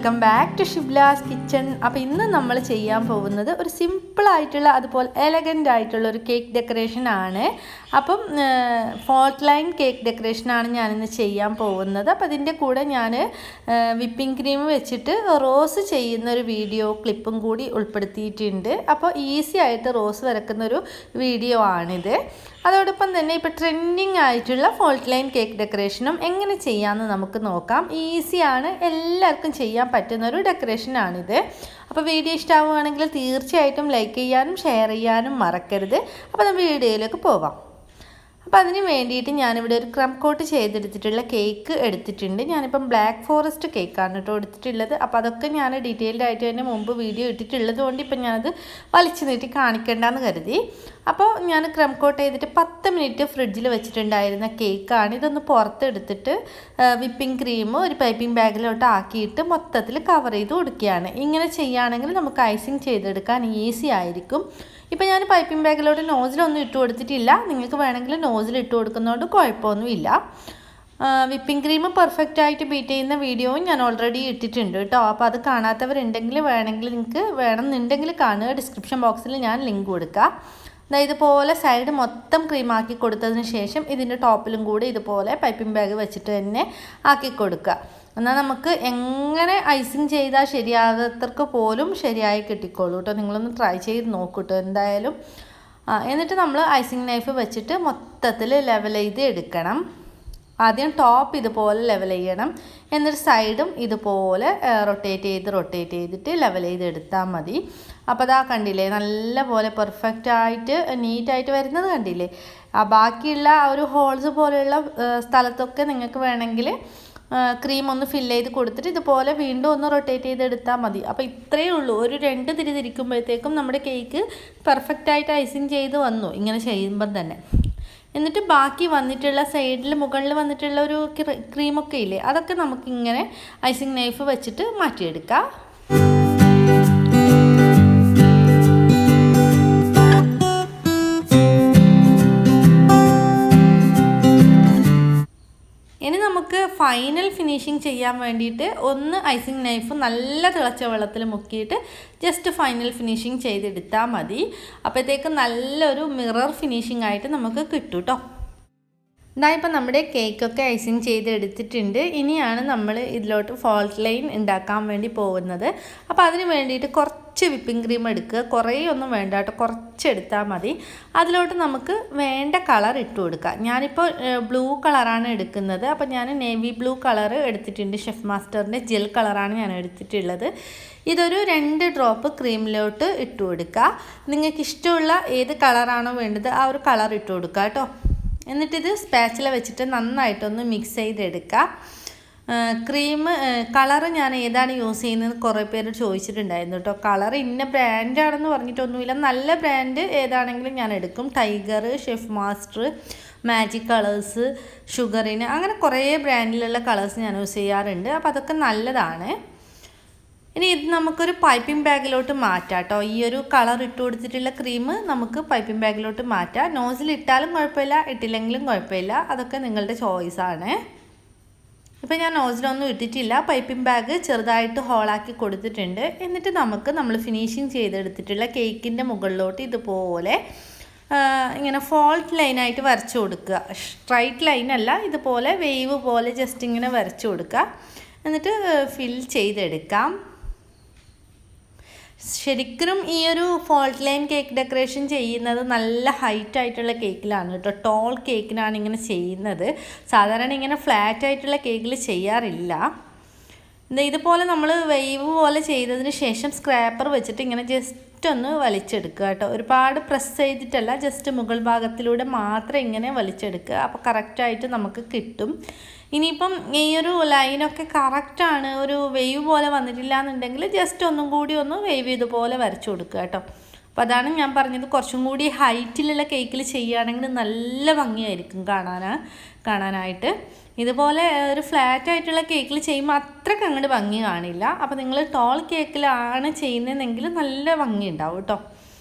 Welcome back to Shibla's kitchen. അപ്പോൾ ഇന്ന് നമ്മൾ ചെയ്യാൻ പോകുന്നത് ഒരു സിമ്പിളായിട്ടുള്ള അതുപോലെ എലഗൻ്റ് ആയിട്ടുള്ള ഒരു കേക്ക് ഡെക്കറേഷൻ ആണ്. അപ്പം ഫോൾട്ട് കേക്ക് ഡെക്കറേഷനാണ് ഞാനിന്ന് ചെയ്യാൻ പോകുന്നത്. അപ്പോൾ അതിൻ്റെ കൂടെ ഞാൻ വിപ്പിംഗ് ക്രീം വെച്ചിട്ട് റോസ് ചെയ്യുന്ന ഒരു വീഡിയോ ക്ലിപ്പും കൂടി ഉൾപ്പെടുത്തിയിട്ടുണ്ട്. അപ്പോൾ ഈസി ആയിട്ട് റോസ് വരക്കുന്നൊരു വീഡിയോ ആണിത്. അതോടൊപ്പം തന്നെ ഇപ്പോൾ ട്രെൻഡിങ് ആയിട്ടുള്ള ഫോൾട്ട് കേക്ക് ഡെക്കറേഷനും എങ്ങനെ ചെയ്യാമെന്ന് നമുക്ക് നോക്കാം. ഈസിയാണ്, എല്ലാവർക്കും ചെയ്യാൻ പറ്റുന്നൊരു ഡെക്കറേഷനാണിത്. അപ്പോൾ വീഡിയോ ഇഷ്ടമാവുകയാണെങ്കിൽ തീർച്ചയായിട്ടും ലൈക്ക് ചെയ്യാനും ഷെയർ ചെയ്യാനും മറക്കരുത്. അപ്പോൾ നമുക്ക് വീഡിയോയിലേക്ക് പോവാം. അപ്പോൾ അതിന് വേണ്ടിയിട്ട് ഞാനിവിടെ ഒരു ക്രം കോട്ട് ചെയ്തെടുത്തിട്ടുള്ള കേക്ക് എടുത്തിട്ടുണ്ട്. ഞാനിപ്പം ബ്ലാക്ക് ഫോറസ്റ്റ് കേക്കാണ് കേട്ടോ എടുത്തിട്ടുള്ളത്. അപ്പോൾ അതൊക്കെ ഞാൻ ഡീറ്റെയിൽഡ് ആയിട്ട് തന്നെ മുമ്പ് വീഡിയോ ഇട്ടിട്ടുള്ളത് കൊണ്ട് ഇപ്പം ഞാനത് വലിച്ചു നീട്ടി കാണിക്കേണ്ടെന്ന് കരുതി. അപ്പോൾ ഞാൻ ക്രം കോട്ട് ചെയ്തിട്ട് 10 മിനിറ്റ് ഫ്രിഡ്ജിൽ വെച്ചിട്ടുണ്ടായിരുന്ന കേക്കാണ്. ഇതൊന്ന് പുറത്തെടുത്തിട്ട് വിപ്പിംഗ് ക്രീം ഒരു പൈപ്പിംഗ് ബാഗിലോട്ട് ആക്കിയിട്ട് മൊത്തത്തിൽ കവർ ചെയ്ത് കൊടുക്കുകയാണ്. ഇങ്ങനെ ചെയ്യുകയാണെങ്കിൽ നമുക്ക് ഐസിങ് ചെയ്തെടുക്കാൻ ഈസി ആയിരിക്കും. ഇപ്പോൾ ഞാൻ പൈപ്പിംഗ് ബാഗിലോട്ട് നോസിലൊന്നും ഇട്ട് കൊടുത്തിട്ടില്ല. നിങ്ങൾക്ക് വേണമെങ്കിൽ നോസിൽ ഇട്ട് കൊടുക്കുന്നതുകൊണ്ട് കുഴപ്പമൊന്നുമില്ല. വിപ്പിംഗ് ക്രീം പെർഫെക്റ്റ് ആയിട്ട് ബീറ്റ് ചെയ്യുന്ന വീഡിയോയും ഞാൻ ഓൾറെഡി ഇട്ടിട്ടുണ്ട് കേട്ടോ. അപ്പോൾ അത് കാണാത്തവരുണ്ടെങ്കിൽ നിങ്ങൾക്ക് വേണമെന്നുണ്ടെങ്കിൽ കാണുക. ഡിസ്ക്രിപ്ഷൻ ബോക്സിൽ ഞാൻ ലിങ്ക് കൊടുക്കാം. ഇതുപോലെ സൈഡ് മൊത്തം ക്രീമാക്കി കൊടുത്തതിന് ശേഷം ഇതിൻ്റെ ടോപ്പിലും കൂടി ഇതുപോലെ പൈപ്പിംഗ് ബാഗ് വെച്ചിട്ട് തന്നെ ആക്കി കൊടുക്കുക. എന്നാൽ നമുക്ക് എങ്ങനെ ഐസിങ് ചെയ്താൽ ശരിയാകാത്തവർക്ക് പോലും ശരിയായി കിട്ടിക്കോളൂ കേട്ടോ. നിങ്ങളൊന്ന് ട്രൈ ചെയ്ത് നോക്കൂട്ടോ എന്തായാലും. എന്നിട്ട് നമ്മൾ ഐസിങ് നൈഫ് വെച്ചിട്ട് മൊത്തത്തിൽ ലെവൽ ചെയ്ത് എടുക്കണം. ആദ്യം ടോപ്പ് ഇതുപോലെ ലെവൽ ചെയ്യണം. എന്നിട്ട് സൈഡും ഇതുപോലെ റൊട്ടേറ്റ് ചെയ്തിട്ട് ലെവൽ ചെയ്തെടുത്താൽ മതി. അപ്പോൾ അതാ കണ്ടില്ലേ, നല്ല പോലെ പെർഫെക്റ്റായിട്ട് നീറ്റായിട്ട് വരുന്നത് കണ്ടില്ലേ. ബാക്കിയുള്ള ഒരു ഹോൾസ് പോലെയുള്ള സ്ഥലത്തൊക്കെ നിങ്ങൾക്ക് വേണമെങ്കിൽ ക്രീം ഒന്ന് ഫില്ല് ചെയ്ത് കൊടുത്തിട്ട് ഇതുപോലെ വീണ്ടും ഒന്ന് റൊട്ടേറ്റ് ചെയ്തെടുത്താൽ മതി. അപ്പോൾ ഇത്രയേ ഉള്ളൂ. ഒരു 2 തിരി തിരിക്കുമ്പോഴത്തേക്കും നമ്മുടെ കേക്ക് പെർഫെക്റ്റായിട്ട് ഐസിങ് ചെയ്ത് വന്നു ഇങ്ങനെ ചെയ്യുമ്പം തന്നെ. എന്നിട്ട് ബാക്കി വന്നിട്ടുള്ള സൈഡിൽ മുകളിൽ വന്നിട്ടുള്ള ഒരു ക്രീമൊക്കെ ഇല്ലേ, അതൊക്കെ നമുക്കിങ്ങനെ ഐസിങ് നൈഫ് വെച്ചിട്ട് മാറ്റിയെടുക്കാം. ഇനി നമുക്ക് ഫൈനൽ ഫിനിഷിങ് ചെയ്യാൻ വേണ്ടിയിട്ട് ഒന്ന് ഐസിങ് നൈഫ് നല്ല തിളച്ച വെള്ളത്തിൽ മുക്കിയിട്ട് ജസ്റ്റ് ഫൈനൽ ഫിനിഷിങ് ചെയ്തെടുത്താൽ മതി. അപ്പോഴത്തേക്ക് നല്ലൊരു മിറർ ഫിനിഷിംഗ് ആയിട്ട് നമുക്ക് കിട്ടും കേട്ടോ. ഇപ്പം നമ്മുടെ കേക്കൊക്കെ ഐസിങ് ചെയ്തെടുത്തിട്ടുണ്ട്. ഇനിയാണ് നമ്മൾ ഇതിലോട്ട് ഫോൾട്ട് ലൈൻ ഉണ്ടാക്കാൻ വേണ്ടി പോകുന്നത്. അപ്പോൾ അതിന് വേണ്ടിയിട്ട് കുറച്ച് വിപ്പിംഗ് ക്രീം എടുക്കുക. കുറേ ഒന്നും വേണ്ട കേട്ടോ, കുറച്ച് എടുത്താൽ മതി. അതിലോട്ട് നമുക്ക് വേണ്ട കളർ ഇട്ട് കൊടുക്കുക. ഞാനിപ്പോൾ ബ്ലൂ കളറാണ് എടുക്കുന്നത്. അപ്പോൾ ഞാൻ നേവി ബ്ലൂ കളർ എടുത്തിട്ടുണ്ട്. ഷെഫ് മാസ്റ്ററിൻ്റെ ജെൽ കളറാണ് ഞാൻ എടുത്തിട്ടുള്ളത്. ഇതൊരു 2 ഡ്രോപ്പ് ക്രീമിലോട്ട് ഇട്ട് കൊടുക്കുക. നിങ്ങൾക്ക് ഇഷ്ടമുള്ള ഏത് കളറാണോ വേണ്ടത് ആ ഒരു കളർ ഇട്ട് കൊടുക്കുക കേട്ടോ. എന്നിട്ടിത് സ്പാച്ചില വെച്ചിട്ട് നന്നായിട്ടൊന്ന് മിക്സ് ചെയ്തെടുക്കുക. ക്രീം കളറ് ഞാൻ ഏതാണ് യൂസ് ചെയ്യുന്നത് കുറേ പേര് ചോദിച്ചിട്ടുണ്ടായിരുന്നു കേട്ടോ. കളർ ഇന്ന ബ്രാൻഡാണെന്ന് പറഞ്ഞിട്ടൊന്നുമില്ല. നല്ല ബ്രാൻഡ് ഏതാണെങ്കിലും ഞാൻ എടുക്കും. Tiger, chef master, magic colours, ഷുഗറിന്, അങ്ങനെ കുറേ ബ്രാൻഡിലുള്ള കളേഴ്സ് ഞാൻ യൂസ് ചെയ്യാറുണ്ട്. അപ്പോൾ അതൊക്കെ നല്ലതാണ്. ഇനി ഇത് നമുക്കൊരു പൈപ്പിംഗ് ബാഗിലോട്ട് മാറ്റാം കേട്ടോ. ഈ ഒരു കളർ ഇട്ട് കൊടുത്തിട്ടുള്ള ക്രീം നമുക്ക് പൈപ്പിംഗ് ബാഗിലോട്ട് മാറ്റാം. നോസിൽ ഇട്ടാലും കുഴപ്പമില്ല, ഇട്ടില്ലെങ്കിലും കുഴപ്പമില്ല. അതൊക്കെ നിങ്ങളുടെ ചോയ്സാണ്. ഇപ്പം ഞാൻ നോസിലൊന്നും ഇട്ടിട്ടില്ല. പൈപ്പിംഗ് ബാഗ് ചെറുതായിട്ട് ഹോളാക്കി കൊടുത്തിട്ടുണ്ട്. എന്നിട്ട് നമ്മൾ ഫിനിഷിങ് ചെയ്തെടുത്തിട്ടുള്ള കേക്കിൻ്റെ മുകളിലോട്ട് ഇതുപോലെ ഇങ്ങനെ ഫോൾട്ട് ലൈനായിട്ട് വരച്ചു കൊടുക്കുക. സ്ട്രൈറ്റ് ലൈനല്ല, ഇതുപോലെ വേവ് പോലെ ജസ്റ്റ് ഇങ്ങനെ വരച്ചു കൊടുക്കുക. എന്നിട്ട് ഫിൽ ചെയ്തെടുക്കാം. ശരിക്കും ഈ ഒരു ഫോൾട്ട് ലൈൻ കേക്ക് ഡെക്കറേഷൻ ചെയ്യുന്നത് നല്ല ഹൈറ്റ് ആയിട്ടുള്ള കേക്കിലാണ് കേട്ടോ. ടോൾ കേക്കിനാണ് ഇങ്ങനെ ചെയ്യുന്നത്. സാധാരണ ഇങ്ങനെ ഫ്ലാറ്റ് ആയിട്ടുള്ള കേക്കിൽ ചെയ്യാറില്ല. ഇതുപോലെ നമ്മൾ വേവ് പോലെ ചെയ്തതിന് ശേഷം സ്ക്രാപ്പർ വെച്ചിട്ട് ഇങ്ങനെ ജസ്റ്റ് ഒന്ന് വലിച്ചെടുക്കുക കേട്ടോ. ഒരുപാട് പ്രസ് ചെയ്തിട്ടല്ല, ജസ്റ്റ് മുകൾ ഭാഗത്തിലൂടെ മാത്രം ഇങ്ങനെ വലിച്ചെടുക്കുക. അപ്പോൾ കറക്റ്റായിട്ട് നമുക്ക് കിട്ടും. ഇനിയിപ്പം ഈ ഒരു ലൈനൊക്കെ കറക്റ്റാണ്, ഒരു വേവ് പോലെ വന്നിട്ടില്ല എന്നുണ്ടെങ്കിൽ ജസ്റ്റ് ഒന്നും കൂടി ഒന്ന് വേവ് ഇതുപോലെ വരച്ചു കൊടുക്കുക കേട്ടോ. അപ്പോൾ അതാണ് ഞാൻ പറഞ്ഞത്, കുറച്ചും കൂടി ഹൈറ്റിലുള്ള കേക്കിൽ ചെയ്യുകയാണെങ്കിൽ നല്ല ഭംഗിയായിരിക്കും കാണാനായിട്ട്. ഇതുപോലെ ഒരു ഫ്ലാറ്റ് ആയിട്ടുള്ള കേക്കിൽ ചെയ്യുമ്പോൾ അത്രയ്ക്ക് അങ്ങോട്ട് ഭംഗി കാണില്ല. അപ്പോൾ നിങ്ങൾ ടോൾ കേക്കിലാണ് ചെയ്യുന്നതെങ്കിൽ നല്ല ഭംഗി ഉണ്ടാവും കേട്ടോ.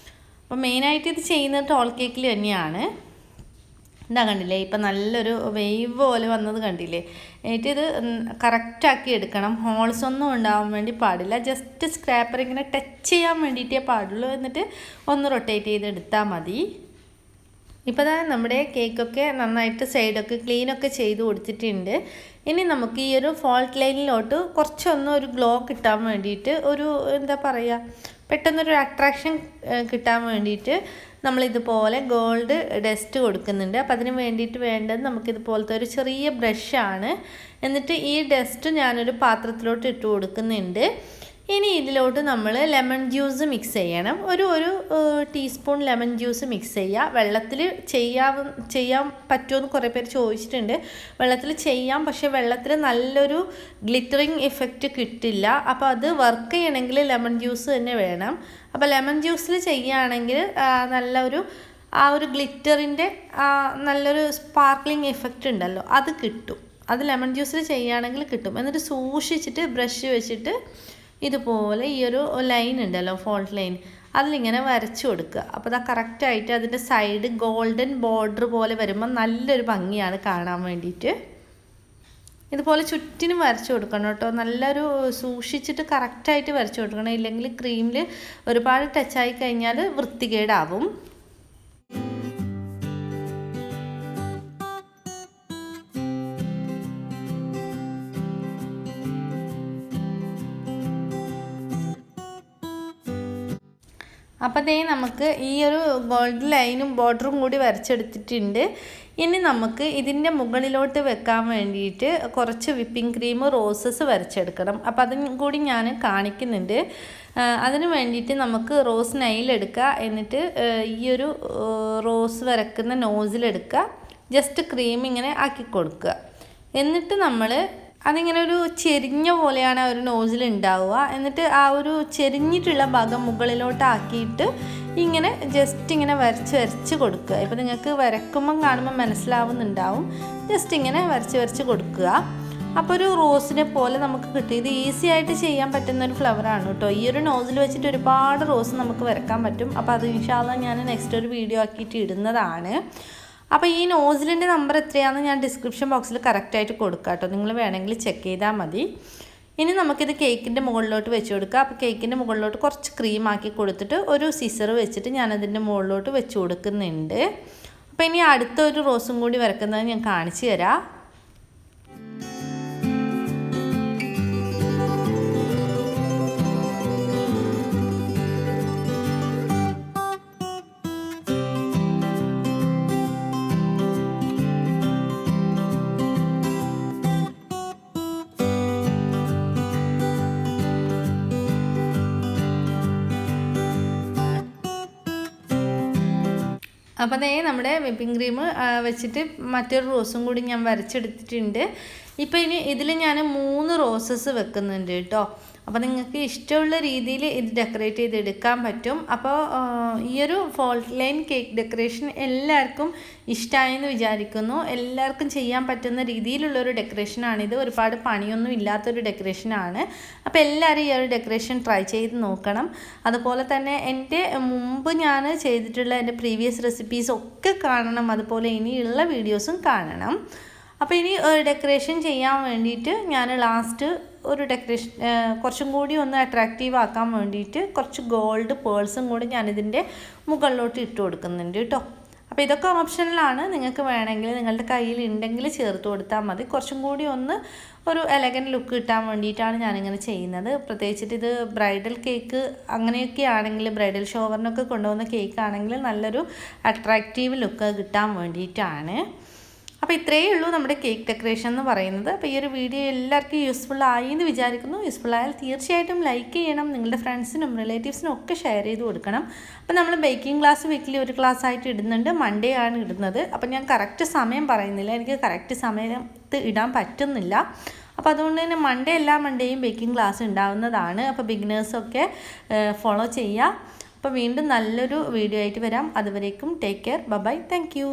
അപ്പോൾ മെയിനായിട്ട് ഇത് ചെയ്യുന്നത് ടോൾ കേക്കിൽ തന്നെയാണ്. എന്താ കണ്ടില്ലേ, ഇപ്പം നല്ലൊരു വേവ് പോലെ വന്നത് കണ്ടില്ലേ. എന്നിട്ട് ഇത് കറക്റ്റാക്കി എടുക്കണം. ഹോൾസ് ഒന്നും ഉണ്ടാവാൻ വേണ്ടി പാടില്ല. ജസ്റ്റ് സ്ക്രാപ്പർ ഇങ്ങനെ ടച്ച് ചെയ്യാൻ വേണ്ടിയിട്ടേ പാടുള്ളൂ. എന്നിട്ട് ഒന്ന് റൊട്ടേറ്റ് ചെയ്തെടുത്താൽ മതി. ഇപ്പോൾ നമ്മുടെ കേക്കൊക്കെ നന്നായിട്ട് സൈഡൊക്കെ ക്ലീനൊക്കെ ചെയ്ത് കൊടുത്തിട്ടുണ്ട്. ഇനി നമുക്ക് ഈ ഒരു ഫോൾട്ട് ലൈനിലോട്ട് കുറച്ചൊരു ഗ്ലോ കിട്ടാൻ വേണ്ടിയിട്ട്, ഒരു എന്താ പറയുക, പെട്ടെന്നൊരു അട്രാക്ഷൻ കിട്ടാൻ വേണ്ടിയിട്ട് നമ്മളിതുപോലെ ഗോൾഡ് ഡസ്റ്റ് കൊടുക്കുന്നുണ്ട്. അപ്പോൾ അതിന് വേണ്ടിയിട്ട് വേണ്ടത് നമുക്കിതുപോലത്തെ ഒരു ചെറിയ ബ്രഷാണ്. എന്നിട്ട് ഈ ഡസ്റ്റ് ഞാനൊരു പാത്രത്തിലോട്ട് ഇട്ട് കൊടുക്കുന്നുണ്ട്. ഇനി ഇതിലോട്ട് നമ്മൾ ലെമൺ ജ്യൂസ് മിക്സ് ചെയ്യണം. ഒരു ടീസ്പൂൺ ലെമൺ ജ്യൂസ് മിക്സ് ചെയ്യുക. വെള്ളത്തിൽ ചെയ്യാൻ പറ്റുമെന്ന് കുറേ പേര് ചോദിച്ചിട്ടുണ്ട്. വെള്ളത്തിൽ ചെയ്യാം, പക്ഷേ വെള്ളത്തിൽ നല്ലൊരു ഗ്ലിറ്ററിങ് ഇഫക്റ്റ് കിട്ടില്ല. അപ്പോൾ അത് വർക്ക് ചെയ്യണമെങ്കിൽ ലെമൺ ജ്യൂസ് തന്നെ വേണം. അപ്പോൾ ലെമൺ ജ്യൂസിൽ ചെയ്യുകയാണെങ്കിൽ നല്ലൊരു ഒരു ഗ്ലിറ്ററിൻ്റെ നല്ലൊരു സ്പാർക്ലിംഗ് ഇഫക്റ്റ് ഉണ്ടല്ലോ, അത് കിട്ടും. അത് ലെമൺ ജ്യൂസിൽ ചെയ്യുകയാണെങ്കിൽ കിട്ടും. എന്നിട്ട് സൂക്ഷിച്ചിട്ട് ബ്രഷ് വെച്ചിട്ട് ഇതുപോലെ ഈ ഒരു ലൈൻ ഉണ്ടല്ലോ, ഫോൾട്ട് ലൈൻ, അതിലിങ്ങനെ വരച്ചു കൊടുക്കുക. അപ്പോൾ അത് കറക്റ്റായിട്ട് അതിൻ്റെ സൈഡ് ഗോൾഡൻ ബോർഡർ പോലെ വരുമ്പോൾ നല്ലൊരു ഭംഗിയാണ് കാണാൻ വേണ്ടിയിട്ട്. ഇതുപോലെ ചുറ്റിനും വരച്ചു കൊടുക്കണം കേട്ടോ. നല്ലൊരു സൂക്ഷിച്ചിട്ട് കറക്റ്റായിട്ട് വരച്ചു കൊടുക്കണം. ഇല്ലെങ്കിൽ ക്രീമിൽ ഒരുപാട് ടച്ചായി കഴിഞ്ഞാൽ വൃത്തികേടാവും. അപ്പോൾ നമുക്ക് ഈ ഒരു ഗോൾഡ് ലൈനും ബോർഡറും കൂടി വരച്ചെടുത്തിട്ടുണ്ട്. ഇനി നമുക്ക് ഇതിൻ്റെ മുകളിലോട്ട് വെക്കാൻ വേണ്ടിയിട്ട് കുറച്ച് വിപ്പിംഗ് ക്രീം റോസസ് വരച്ചെടുക്കണം. അപ്പോൾ അതും കൂടി ഞാൻ കാണിക്കുന്നുണ്ട്. അതിന് വേണ്ടിയിട്ട് നമുക്ക് റോസ് നെയിലെടുക്കുക. എന്നിട്ട് ഈ ഒരു റോസ് വരക്കുന്ന നോസിലെടുക്കുക. ജസ്റ്റ് ക്രീം ഇങ്ങനെ ആക്കി കൊടുക്കുക. എന്നിട്ട് നമ്മൾ അതിങ്ങനെ ഒരു ചെരിഞ്ഞ പോലെയാണ് ഒരു നോസിൽ ഉണ്ടാവുക. എന്നിട്ട് ആ ഒരു ചെരിഞ്ഞിട്ടുള്ള ഭാഗം മുകളിലോട്ടാക്കിയിട്ട് ഇങ്ങനെ ജസ്റ്റ് ഇങ്ങനെ വരച്ച് കൊടുക്കുക. ഇപ്പോൾ നിങ്ങൾക്ക് വരക്കുമ്പം കാണുമ്പോൾ മനസ്സിലാവുന്നുണ്ടാവും. ജസ്റ്റ് ഇങ്ങനെ വരച്ച് കൊടുക്കുക. അപ്പോൾ ഒരു റോസിനെ പോലെ നമുക്ക് കിട്ടും. ഇത് ഈസി ആയിട്ട് ചെയ്യാൻ പറ്റുന്ന ഒരു ഫ്ലവറാണ് കേട്ടോ. ഈ ഒരു നോസിൽ വെച്ചിട്ട് ഒരുപാട് റോസ് നമുക്ക് വരക്കാൻ പറ്റും. അപ്പോൾ അത് ഇൻഷാ അല്ലാഹ് ഞാൻ നെക്സ്റ്റ് ഒരു വീഡിയോ ആക്കിയിട്ട് ഇടുന്നതാണ്. അപ്പോൾ ഈ നോസിലിൻ്റെ നമ്പർ എത്രയാണെന്ന് ഞാൻ ഡിസ്ക്രിപ്ഷൻ ബോക്സിൽ കറക്റ്റായിട്ട് കൊടുക്കാം കേട്ടോ. നിങ്ങൾ വേണമെങ്കിൽ ചെക്ക് ചെയ്താൽ മതി. ഇനി നമുക്കിത് കേക്കിൻ്റെ മുകളിലോട്ട് വെച്ച് കൊടുക്കുക. അപ്പോൾ കേക്കിൻ്റെ മുകളിലോട്ട് കുറച്ച് ക്രീം ആക്കി കൊടുത്തിട്ട് ഒരു സിസർ വെച്ചിട്ട് ഞാനതിൻ്റെ മുകളിലോട്ട് വെച്ച് കൊടുക്കുന്നുണ്ട്. അപ്പോൾ ഇനി അടുത്തൊരു റോസും കൂടി വരക്കുന്നത് ഞാൻ കാണിച്ചു തരാം. അപ്പോൾ നമ്മുടെ വിപ്പിംഗ് ക്രീം വെച്ചിട്ട് മറ്റൊരു റോസും കൂടി ഞാൻ വരച്ചെടുത്തിട്ടുണ്ട്. ഇപ്പോൾ ഇനി ഇതിൽ ഞാൻ 3 റോസസ് വെക്കുന്നുണ്ട് കേട്ടോ. അപ്പോൾ നിങ്ങൾക്ക് ഇഷ്ടമുള്ള രീതിയിൽ ഇത് ഡെക്കറേറ്റ് ചെയ്തെടുക്കാൻ പറ്റും. അപ്പോൾ ഈ ഒരു ഫോൾട്ട് ലൈൻ കേക്ക് ഡെക്കറേഷൻ എല്ലാവർക്കും ഇഷ്ടമായെന്ന് വിചാരിക്കുന്നു. എല്ലാവർക്കും ചെയ്യാൻ പറ്റുന്ന രീതിയിലുള്ളൊരു ഡെക്കറേഷനാണിത്. ഒരുപാട് പണിയൊന്നും ഇല്ലാത്തൊരു ഡെക്കറേഷനാണ്. അപ്പോൾ എല്ലാവരും ഈ ഒരു ഡെക്കറേഷൻ ട്രൈ ചെയ്ത് നോക്കണം. അതുപോലെ തന്നെ എൻ്റെ മുമ്പ് ഞാൻ ചെയ്തിട്ടുള്ള എൻ്റെ പ്രീവിയസ് റെസിപ്പീസ് ഒക്കെ കാണണം. അതുപോലെ ഇനിയുള്ള വീഡിയോസും കാണണം. അപ്പോൾ ഇനി ഡെക്കറേഷൻ ചെയ്യാൻ വേണ്ടിയിട്ട് ഞാൻ ലാസ്റ്റ് ഒരു ഡെക്കറേഷൻ കുറച്ചും കൂടി ഒന്ന് അട്രാക്റ്റീവ് ആക്കാൻ വേണ്ടിയിട്ട് കുറച്ച് ഗോൾഡ് പേൾസും കൂടി ഞാനിതിൻ്റെ മുകളിലോട്ട് ഇട്ട് കൊടുക്കുന്നുണ്ട് കേട്ടോ. അപ്പോൾ ഇതൊക്കെ ഓപ്ഷനിലാണ്. നിങ്ങൾക്ക് വേണമെങ്കിൽ നിങ്ങളുടെ കയ്യിൽ ഉണ്ടെങ്കിൽ ചേർത്ത് കൊടുത്താൽ മതി. കുറച്ചും കൂടി ഒന്ന് ഒരു എലഗൻറ്റ് ലുക്ക് കിട്ടാൻ വേണ്ടിയിട്ടാണ് ഞാനിങ്ങനെ ചെയ്യുന്നത്. പ്രത്യേകിച്ചിട്ട് ഇത് ബ്രൈഡൽ കേക്ക് അങ്ങനെയൊക്കെ ആണെങ്കിൽ, ബ്രൈഡൽ ഷോവറിനൊക്കെ കൊണ്ടുപോകുന്ന കേക്ക് ആണെങ്കിൽ നല്ലൊരു അട്രാക്റ്റീവ് ലുക്ക് കിട്ടാൻ വേണ്ടിയിട്ടാണ്. അപ്പോൾ ഇത്രയേ ഉള്ളൂ നമ്മുടെ കേക്ക് ഡെക്കറേഷൻ എന്ന് പറയുന്നത്. അപ്പോൾ ഈ ഒരു വീഡിയോ എല്ലാവർക്കും യൂസ്ഫുൾ ആയി എന്ന് വിചാരിക്കുന്നു. യൂസ്ഫുൾ ആയാൽ തീർച്ചയായിട്ടും ലൈക്ക് ചെയ്യണം. നിങ്ങളുടെ ഫ്രണ്ട്സിനും റിലേറ്റീവ്സിനും ഒക്കെ ഷെയർ ചെയ്ത് കൊടുക്കണം. അപ്പോൾ നമ്മൾ ബേക്കിംഗ് ക്ലാസ് വീക്കിലി ഒരു ക്ലാസ് ആയിട്ട് ഇടുന്നുണ്ട്. മൺഡേ ആണ് ഇടുന്നത്. അപ്പോൾ ഞാൻ കറക്റ്റ് സമയം പറയുന്നില്ല, എനിക്ക് കറക്റ്റ് സമയത്ത് ഇടാൻ പറ്റുന്നില്ല. അപ്പോൾ അതുകൊണ്ട് തന്നെ മൺഡേ എല്ലാ മൺഡേയും ബേക്കിംഗ് ക്ലാസ് ഉണ്ടാവുന്നതാണ്. അപ്പോൾ ബിഗിനേഴ്സൊക്കെ ഫോളോ ചെയ്യുക. അപ്പോൾ വീണ്ടും നല്ലൊരു വീഡിയോ ആയിട്ട് വരാം. അതുവരേക്കും take care. Bye. Thank U.